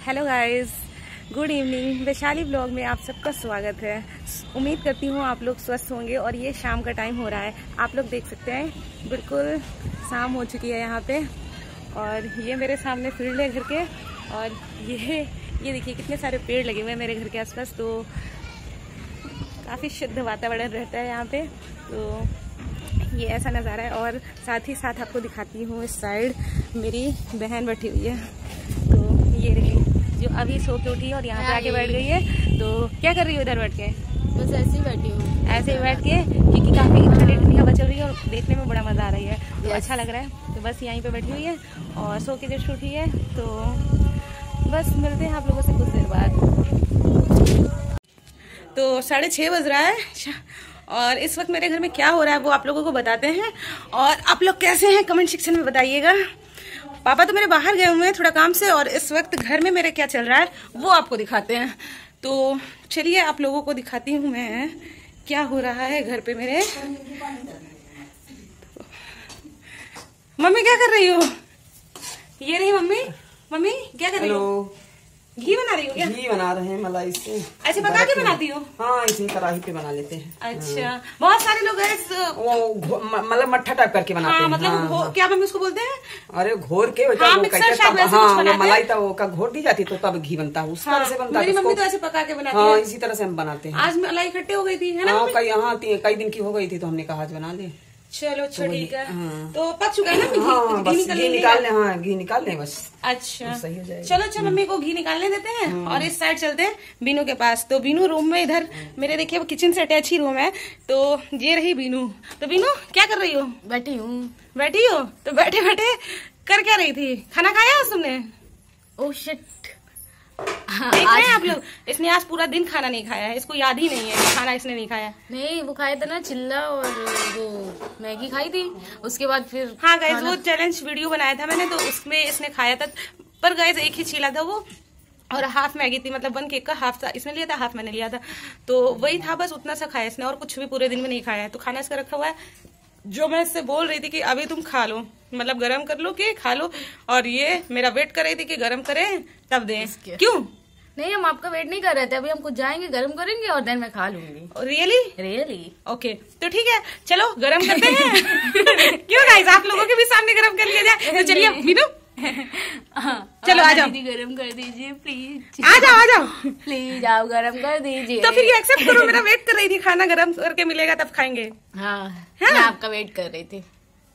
Hello guys, good evening. Vaishali blog में आप सबका स्वागत है। उम्मीद करती हूँ आप लोग स्वस्थ होंगे। और ये शाम का टाइम हो रहा है, आप लोग देख सकते हैं बिल्कुल शाम हो चुकी है यहाँ पे। और ये मेरे सामने फील्ड है घर के, और ये देखिए कितने सारे पेड़ लगे हुए हैं मेरे घर के आसपास। तो काफ़ी शुद्ध वातावरण रहता है यहाँ पे। तो ये ऐसा नज़ारा है। और साथ ही साथ आपको दिखाती हूँ इस साइड मेरी बहन बैठी हुई है। तो ये रही जो अभी सो के उठी है और यहाँ पे आके बैठ गई है। तो क्या कर रही हो इधर बैठ के? बस ऐसे ही बैठी हूँ, ऐसे ही बैठ के, क्योंकि काफ़ी ठंडी ठंडी हवा चल रही है और देखने में बड़ा मज़ा आ रही है। तो अच्छा लग रहा है। तो बस यहीं पे बैठी हुई है और सो के जस्ट उठी है। तो बस मिलते हैं आप लोगों से कुछ देर बाद। तो 6:30 बज रहा है और इस वक्त मेरे घर में क्या हो रहा है वो आप लोगों को बताते हैं। और आप लोग कैसे हैं कमेंट सेक्शन में बताइएगा। पापा तो मेरे बाहर गए हुए हैं थोड़ा काम से, और इस वक्त घर में मेरे क्या चल रहा है वो आपको दिखाते हैं। तो चलिए आप लोगों को दिखाती हूँ मैं क्या हो रहा है घर पे मेरे। मम्मी क्या कर रही हो? ये रही मम्मी। मम्मी क्या कर रही हो? घी बना रही हो क्या? घी बना रहे हैं मलाई से। ऐसे पका के बनाती हो? हाँ, इसी कढ़ाई पे बना लेते हैं। अच्छा, बहुत सारे लोग वो मतलब मट्ठा टाइप करके बनाते हैं। मतलब क्या मम्मी उसको बोलते हैं? अरे घोर के वो मलाई तो का घोर दी जाती तो तब घी बनता है, उस तरह से बनता है। मेरी मम्मी तो ऐसे पका के बनाती है। हाँ, इसी तरह से हम बनाते हैं। आज मलाई इकट्ठे हो गई थी, है ना? हाँ, कई दिन की हो गई थी तो हमने कहा आज बना ले। चलो ठीक है। तो पक चुका है ना? हाँ, बस घी निकाल ले। हाँ, घी निकाल ले बस। अच्छा, सही हो जाएगा। चलो अच्छा, मम्मी को घी निकालने देते हैं और इस साइड चलते हैं बीनू के पास। तो बीनू रूम में इधर मेरे देखिए वो किचन से अटैच ही रूम है। तो ये रही बीनू। तो बीनू क्या कर रही हो? बैठी हूँ। बैठी हो? तो बैठे बैठे कर क्या रही थी? खाना खाया तुमने? ओह शिट, देख रहे हैं आप लोग, इसने आज पूरा दिन खाना नहीं खाया है। इसको याद ही नहीं है कि खाना इसने नहीं खाया। नहीं, वो खाया था ना चिल्ला, और वो मैगी खाई थी उसके बाद फिर। हाँ गाइज, वो चैलेंज वीडियो बनाया था मैंने, तो उसमें इसने खाया था। पर गाइज एक ही चीला था वो, और हाफ मैगी थी। मतलब 1 केक का हाफ था इसने लिया था, हाफ मैंने लिया था। तो वही था, बस उतना सा खाया इसने, और कुछ भी पूरे दिन में नहीं खाया है। तो खाना इसका रखा हुआ है, जो मैं इससे बोल रही थी कि अभी तुम खा लो, मतलब गरम कर लो कि खा लो। और ये मेरा वेट कर रही थी कि गरम करें तब दें। क्यों? नहीं, हम आपका वेट नहीं कर रहे थे। अभी हम कुछ जाएंगे, गरम करेंगे और देन मैं खा लूंगी। रियली? ओके, तो ठीक है, चलो गरम करते हैं। क्यों गाइस, आप लोगों के भी सामने गरम कर लिया जाए। तो चलिए मीनू, चलो आ जाओ। गरम कर दीजिए प्लीज। आ जाओ प्लीज, आप गरम कर दीजिए। तो फिर ये एक्सेप्ट करो, मेरा वेट कर रही थी। खाना गरम करके मिलेगा तब खाएंगे। हाँ, मैं आपका वेट कर रही थी।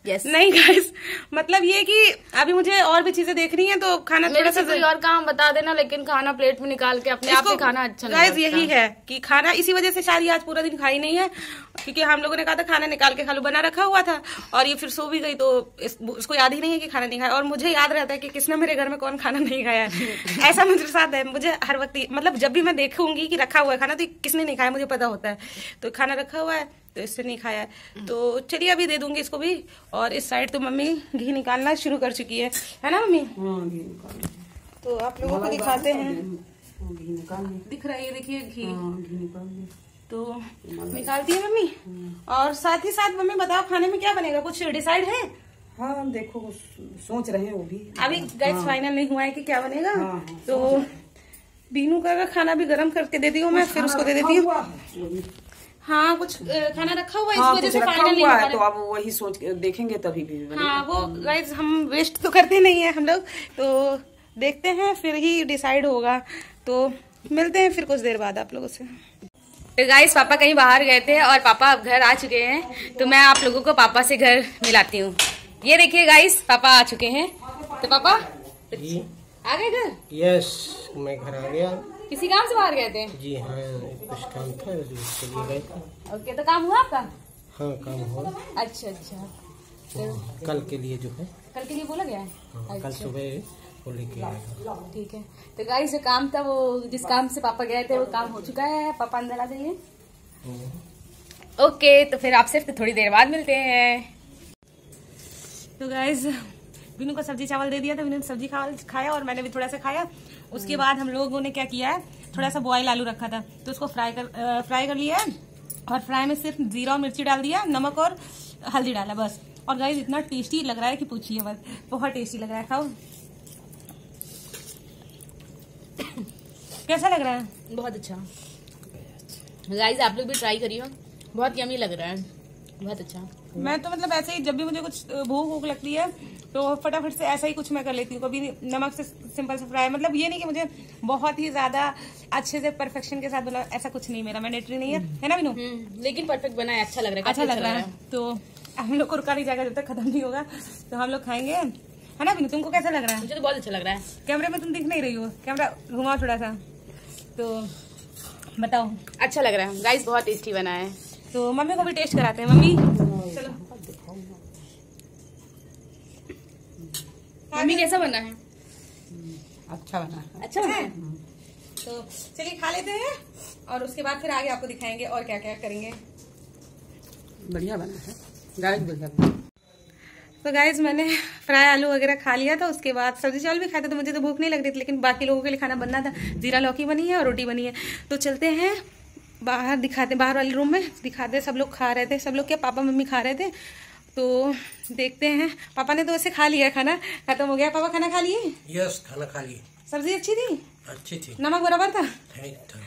Yes. नहीं गाइस, मतलब ये कि अभी मुझे और भी चीजें देखनी है, तो खाना थोड़ा सा कोई और काम बता देना, लेकिन खाना प्लेट में निकाल के अपने आप से खाना अच्छा नहीं गाइस। यही है कि खाना इसी वजह से शायद आज पूरा दिन खाई नहीं है, क्योंकि हम लोगों ने कहा था खाना निकाल के खा लो, बना रखा हुआ था। और ये फिर सो भी गई, तो इसको याद ही नहीं है कि खाना नहीं खाया। और मुझे याद रहता है कि किसने मेरे घर में कौन खाना नहीं खाया है। ऐसा मेरे साथ है, मुझे हर वक्त, मतलब जब भी मैं देखूंगी कि रखा हुआ है खाना, तो किसने नहीं खाया मुझे पता होता है। तो खाना रखा हुआ है तो इससे नहीं खाया। तो चलिए अभी दे दूंगी इसको भी। और इस साइड तो मम्मी घी निकालना शुरू कर चुकी है ना मम्मी? हाँ, घी निकाल। तो आप लोगों को दिखाते हैं। घी निकाल, दिख रहा है, ये देखिए घी। घी निकाल। तो निकालती है मम्मी। और साथ ही साथ मम्मी बताओ खाने में क्या बनेगा, कुछ डिसाइड है? हाँ, देखो सोच रहे हैं वो भी। अभी गाइस फाइनल नहीं हुआ है कि क्या बनेगा। तो बीनू का खाना भी गर्म करके देती हूँ मैं, फिर उसको दे देती हूँ। हाँ, कुछ खाना रखा हुआ है, इस वजह से फाइनल नहीं हुआ है। तो अब वही सोच के देखेंगे तभी भी बनेगा। हाँ, वो गाइस हम वेस्ट तो करते नहीं है हम लोग, तो देखते हैं फिर ही डिसाइड होगा। तो मिलते हैं फिर कुछ देर बाद आप लोगों से। तो गाइस पापा कहीं बाहर गए थे और पापा अब घर आ चुके हैं। तो मैं आप लोगों को पापा से घर मिलाती हूँ। ये देखिए गाइस, पापा आ चुके हैं। तो पापा आ गए घर? यस, मैं घर आ गया। किसी काम से बाहर गए थे? जी हाँ, कुछ काम था इसके लिए गए थे। ओके, तो काम हुआ आपका? हाँ, काम हुआ। अच्छा। तो कल के लिए जो है, कल के लिए बोला गया है? हाँ, कल सुबह वो लेके आएगा। ठीक है। तो गाइस जो काम था, वो जिस काम से पापा गए थे वो काम हो चुका है। पापा अंदर आ जाइए। ओके, तो फिर आपसे थोड़ी देर बाद मिलते हैं। तो गाइस बीनू को सब्जी चावल दे दिया था, बीनू ने सब्जी खाया और मैंने भी थोड़ा सा खाया। उसके बाद हम लोगों ने क्या किया है, थोड़ा सा बॉयल आलू रखा था तो उसको फ्राई कर लिया है। और फ्राई में सिर्फ जीरा और मिर्ची डाल दिया, नमक और हल्दी डाला बस। और गाइस इतना टेस्टी लग रहा है कि पूछिए मत, बहुत टेस्टी लग रहा है। खाओ। कैसा लग रहा है? बहुत अच्छा गाइस, आप लोग भी ट्राई करिए, बहुत यमी लग रहा है, बहुत अच्छा। मैं तो मतलब ऐसे ही जब भी मुझे कुछ भूख लगती है तो फटाफट से ऐसा ही कुछ मैं कर लेती हूँ। कभी नमक से सिंपल से फ्राई, मतलब ये नहीं कि मुझे बहुत ही ज्यादा अच्छे से परफेक्शन के साथ बना, ऐसा कुछ नहीं, मेरा मैंडेटरी नहीं है ना बिनू? लेकिन परफेक्ट बना है, अच्छा लग रहा है, अच्छा लग रहा है। तो हम लोग को रुका नहीं जाएगा जब तक खत्म नहीं होगा, तो हम लोग खाएंगे, है ना बिनू? तुमको कैसा लग रहा है? मुझे तो बहुत अच्छा लग रहा है। कैमरे में तुम दिख नहीं रही हो, कैमरा घुमाओ थोड़ा सा, तो बताओ। अच्छा लग रहा है गाइस, बहुत टेस्टी बना है। तो मम्मी को भी टेस्ट कराते हैं। मम्मी चलो, मम्मी कैसा बना है? अच्छा बना है। अच्छा बना है। तो चलिए खा लेते हैं और उसके बाद फिर आगे आपको दिखाएंगे और क्या क्या करेंगे। बढ़िया बना है गाइस, बढ़िया बना। तो गाइज मैंने फ्राई आलू वगैरह खा लिया था, उसके बाद सब्जी चावल भी खाए थे, तो मुझे तो भूख नहीं लग रही थी, लेकिन बाकी लोगों के लिए खाना बनना था। जीरा लौकी बनी है और रोटी बनी है। तो चलते हैं बाहर, दिखाते, बाहर वाले रूम में दिखाते। सब लोग खा रहे थे, सब लोग क्या, पापा मम्मी खा रहे थे, तो देखते हैं। पापा ने तो वैसे खा लिया, खाना खत्म हो गया। पापा खाना खा लिए? यस, खाना खा लिए। सब्जी अच्छी थी? अच्छी थी। नमक बराबर था? ठीक था।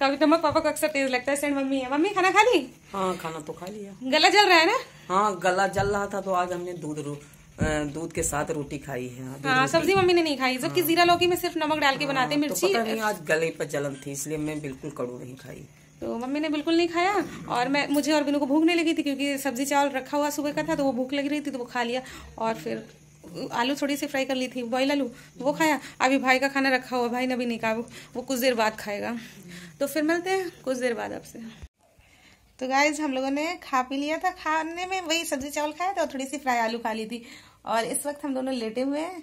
कभी नमक पापा को अक्सर तेज लगता है, सेंड मम्मी है। मम्मी खाना खा ली? हाँ, खाना तो खा लिया। गला जल रहा है ना? हाँ, गला जल रहा था, तो आज हमने दूध के साथ रोटी खाई है। हाँ, सब्जी मम्मी ने नहीं खाई, जबकि जीरा लौकी में सिर्फ नमक डाल के बनाते हैं, मिर्ची। तो पता नहीं आज गले पर जलन थी, इसलिए मैं बिल्कुल कड़ू नहीं खाई। तो मम्मी ने बिल्कुल नहीं खाया, और मुझे और बिनू को भूख नहीं लगी थी, क्योंकि सब्जी चावल रखा हुआ सुबह का था, तो वो भूख लग रही थी, तो वो खा लिया। और फिर आलू थोड़ी सी फ्राई कर ली थी, बॉयल आलू, वो खाया। अभी भाई का खाना रखा हुआ, भाई ने भी नहीं खाया, वो कुछ देर बाद खाएगा। तो फिर मिलते हैं कुछ देर बाद आपसे। तो गाइज हम लोगों ने खा पी लिया था, खाने में वही सब्जी चावल खाया था और थोड़ी सी फ्राई आलू खा ली थी, और इस वक्त हम दोनों लेटे हुए हैं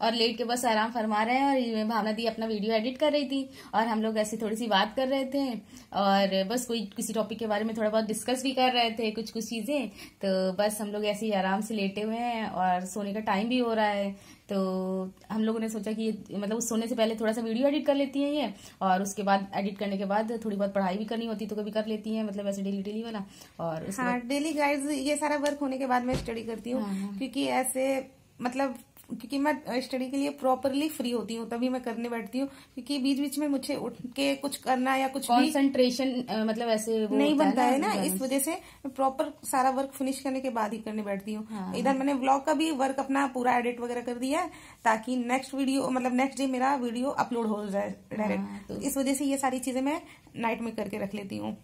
और लेट के बस आराम फरमा रहे हैं। और ये भावना दी अपना वीडियो एडिट कर रही थी, और हम लोग ऐसी थोड़ी सी बात कर रहे थे, और बस कोई किसी टॉपिक के बारे में थोड़ा बहुत डिस्कस भी कर रहे थे, कुछ चीजें। तो बस हम लोग ऐसे ही आराम से लेटे हुए हैं, और सोने का टाइम भी हो रहा है। तो हम लोगों ने सोचा कि मतलब उस सोने से पहले थोड़ा सा वीडियो एडिट कर लेती हैं ये, और उसके बाद एडिट करने के बाद थोड़ी बहुत पढ़ाई भी करनी होती तो कभी कर लेती हैं, मतलब ऐसे डेली वाला। और हाँ, डेली गाइज ये सारा वर्क होने के बाद मैं स्टडी करती हूँ। हाँ। क्योंकि ऐसे मतलब क्योंकि मैं स्टडी के लिए प्रॉपरली फ्री होती हूँ, तभी मैं करने बैठती हूँ। क्योंकि बीच बीच में मुझे उठ के कुछ करना या कुछ कंसंट्रेशन मतलब ऐसे नहीं बनता है ना, इस वजह से मैं प्रॉपर सारा वर्क फिनिश करने के बाद ही करने बैठती हूँ। हाँ। इधर मैंने व्लॉग का भी वर्क अपना पूरा एडिट वगैरह कर दिया है, ताकि नेक्स्ट वीडियो मतलब नेक्स्ट डे मेरा वीडियो अपलोड हो जाए डायरेक्ट। तो इस वजह से ये सारी चीजें मैं नाइट में करके रख लेती हूँ।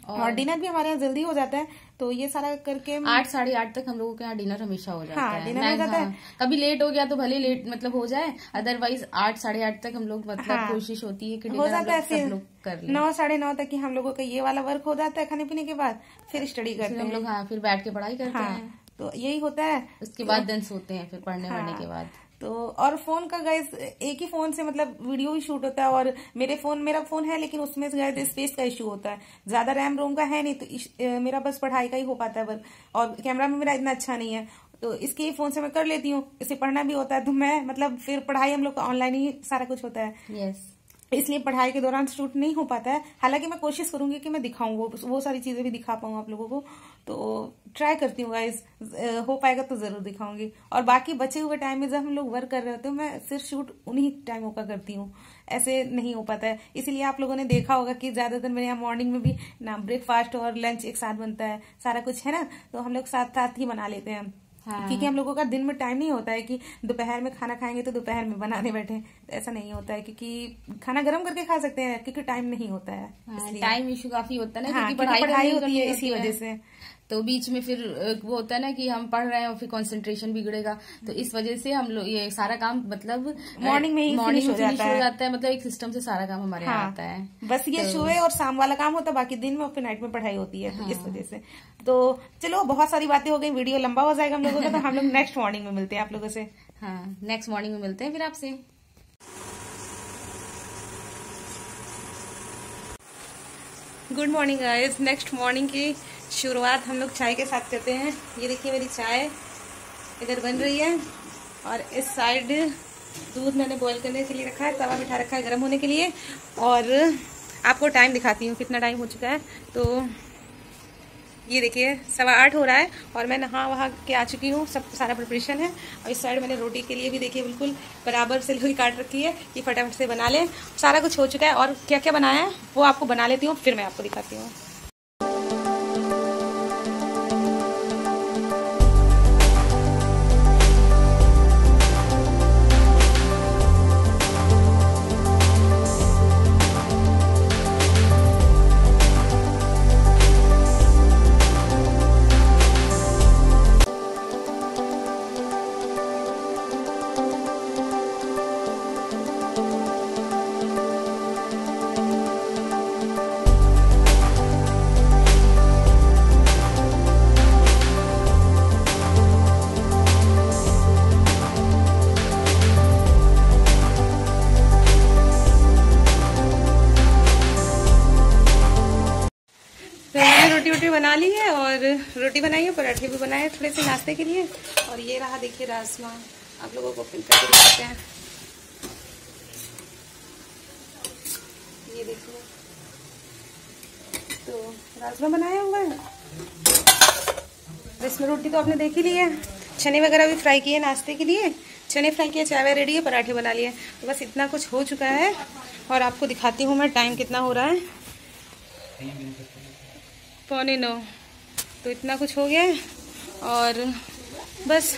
और डिनर भी हमारे यहाँ जल्दी हो जाता है, तो ये सारा करके 8 साढ़े 8 तक हम लोगों के यहाँ डिनर हमेशा हो जाता है। डिनर हो जाता है। कभी लेट हो गया तो भले लेट मतलब हो जाए, अदरवाइज 8 साढ़े 8 तक हम लोग मतलब कोशिश होती है कि हो जाता है। फिर सब लोग कर लें। 9 साढ़े 9 तक ही हम लोगों का ये वाला वर्क हो जाता है खाने पीने के बाद, फिर स्टडी करते हैं हम लोग। हाँ, फिर बैठ के पढ़ाई करते हैं, तो यही होता है। उसके बाद दिन सोते हैं फिर पढ़ने वढ़ने के बाद। तो और फोन का गाइस एक ही फोन से मतलब वीडियो ही शूट होता है, और मेरा फोन है, लेकिन उसमें गाइस स्पेस का इश्यू होता है, ज्यादा रैम रोम का है नहीं, तो मेरा बस पढ़ाई का ही हो पाता है बस। और कैमरा में मेरा इतना अच्छा नहीं है, तो इसके फोन से मैं कर लेती हूँ, इससे पढ़ना भी होता है। तो मैं मतलब फिर पढ़ाई हम लोग का ऑनलाइन ही सारा कुछ होता है। यस, इसलिए पढ़ाई के दौरान शूट नहीं हो पाता है। हालांकि मैं कोशिश करूंगी कि मैं दिखाऊं, वो सारी चीजें भी दिखा पाऊं आप लोगों को, तो ट्राई करती हूँ गाइस, हो पाएगा तो जरूर दिखाऊंगी। और बाकी बचे हुए टाइम में जब हम लोग वर्क कर रहे होते हैं, मैं सिर्फ शूट उन्हीं टाइमों का करती हूँ, ऐसे नहीं हो पाता है। इसीलिए आप लोगों ने देखा होगा कि ज्यादातर मेरे यहाँ मॉर्निंग में भी ना ब्रेकफास्ट और लंच एक साथ बनता है, सारा कुछ है ना, तो हम लोग साथ साथ ही बना लेते हैं। हाँ। क्योंकि हम लोगों का दिन में टाइम नहीं होता है कि दोपहर में खाना खाएंगे तो दोपहर में बनाने बैठे, तो ऐसा नहीं होता है। क्योंकि खाना गर्म करके खा सकते हैं, क्योंकि टाइम नहीं होता है। हाँ, टाइम इशू काफी होता है ना, हाँ, क्योंकि पढ़ाई होती है इसी वजह से। तो बीच में फिर वो होता है ना कि हम पढ़ रहे हैं और फिर कंसंट्रेशन बिगड़ेगा, तो इस वजह से हम लोग ये सारा काम मतलब मॉर्निंग में फिनिश हो जाता है। मतलब एक सिस्टम से सारा काम हमारे यहाँ आता है। बस ये सुबह और शाम वाला काम होता है, बाकी दिन में और फिर नाइट में पढ़ाई होती है। तो इस वजह से तो चलो, बहुत सारी बातें हो गई, वीडियो लंबा हो जाएगा हम लोगों का, तो हम लोग नेक्स्ट मॉर्निंग में मिलते हैं आप लोगों से। हाँ, नेक्स्ट मॉर्निंग में मिलते हैं फिर आपसे। Good morning guys. Next morning की शुरुआत हम लोग चाय के साथ करते हैं। ये देखिए मेरी चाय इधर बन रही है, और इस साइड दूध मैंने बॉईल करने के लिए रखा है, तवा बिठा रखा है गर्म होने के लिए। और आपको टाइम दिखाती हूँ कितना टाइम हो चुका है। तो ये देखिए 7:15 हो रहा है और मैं नहा वहा के आ चुकी हूँ। सब सारा प्रिपरेशन है और इस साइड मैंने रोटी के लिए भी देखिए बिल्कुल बराबर से लोई काट रखी है कि फटाफट से बना लें। सारा कुछ हो चुका है और क्या क्या बनाया है वो आपको बना लेती हूँ, फिर मैं आपको दिखाती हूँ। रोटी बना ली है और रोटी बनाई है, पराठे भी बनाए थोड़े से नाश्ते के लिए। और ये रहा देखिए राजमा, आप लोगों को ओपन करके दिखाते हैं। ये देखिए तो राजमा बनाया हुआ है। इसमें रोटी तो आपने देख ही ली है, चने वगैरह भी फ्राई किए नाश्ते के लिए, चने फ्राई किए, चाय रेडी है, पराठे बना लिए। तो बस इतना कुछ हो चुका है और आपको दिखाती हूँ मैं टाइम कितना हो रहा है, 8:45। तो इतना कुछ हो गया है और बस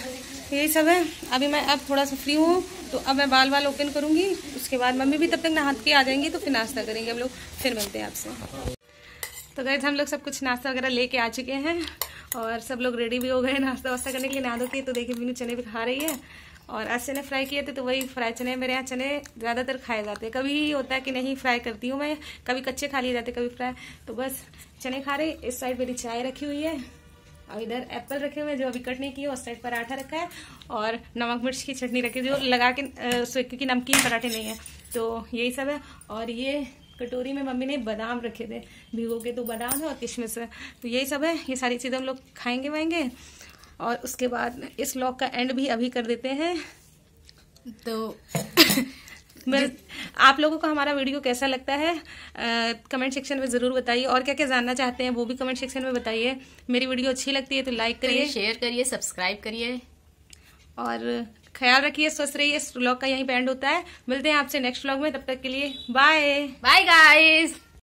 यही सब है। अभी मैं अब थोड़ा सा फ्री हूँ तो अब मैं बाल ओपन करूँगी, उसके बाद मम्मी भी तब तक नहा के आ जाएंगी तो फिर नाश्ता करेंगे हम लोग, फिर मिलते हैं आपसे। तो गाइस हम लोग सब कुछ नाश्ता वगैरह लेके आ चुके हैं और सब लोग रेडी भी हो गए नाश्ता वास्ता करने के लिए, नहा धो के। तो देखिए मीनू चने भी खा रही है और आज चने फ्राई किए थे तो वही फ्राई चने, मेरे यहाँ चने ज़्यादातर खाए जाते हैं। कभी होता है कि नहीं फ्राई करती हूँ मैं, कभी कच्चे खा लिए जाते, कभी फ्राई। तो बस चने खा रहे। इस साइड मेरी चाय रखी हुई है और इधर एप्पल रखे हुए हैं जो अभी कट नहीं किए, उस साइड पराठा रखा है और नमक मिर्च की चटनी रखी है जो लगा के, क्योंकि नमकीन पराठे नहीं है। तो यही सब है। और ये कटोरी में मम्मी ने बादाम रखे थे भिगो के, तो बादाम है और किशमिश है। तो यही सब है, ये सारी चीज़ें हम लोग खाएंगे वाएंगे और उसके बाद इस व्लॉग का एंड भी अभी कर देते हैं। तो आप लोगों को हमारा वीडियो कैसा लगता है कमेंट सेक्शन में ज़रूर बताइए और क्या क्या जानना चाहते हैं वो भी कमेंट सेक्शन में बताइए। मेरी वीडियो अच्छी लगती है तो लाइक करिए, शेयर करिए, सब्सक्राइब करिए और ख्याल रखिए, स्वस्थ रहिए। इस व्लॉग का यहीं पे एंड होता है। मिलते हैं आपसे नेक्स्ट व्लॉग में, तब तक के लिए बाय बाय गाइस।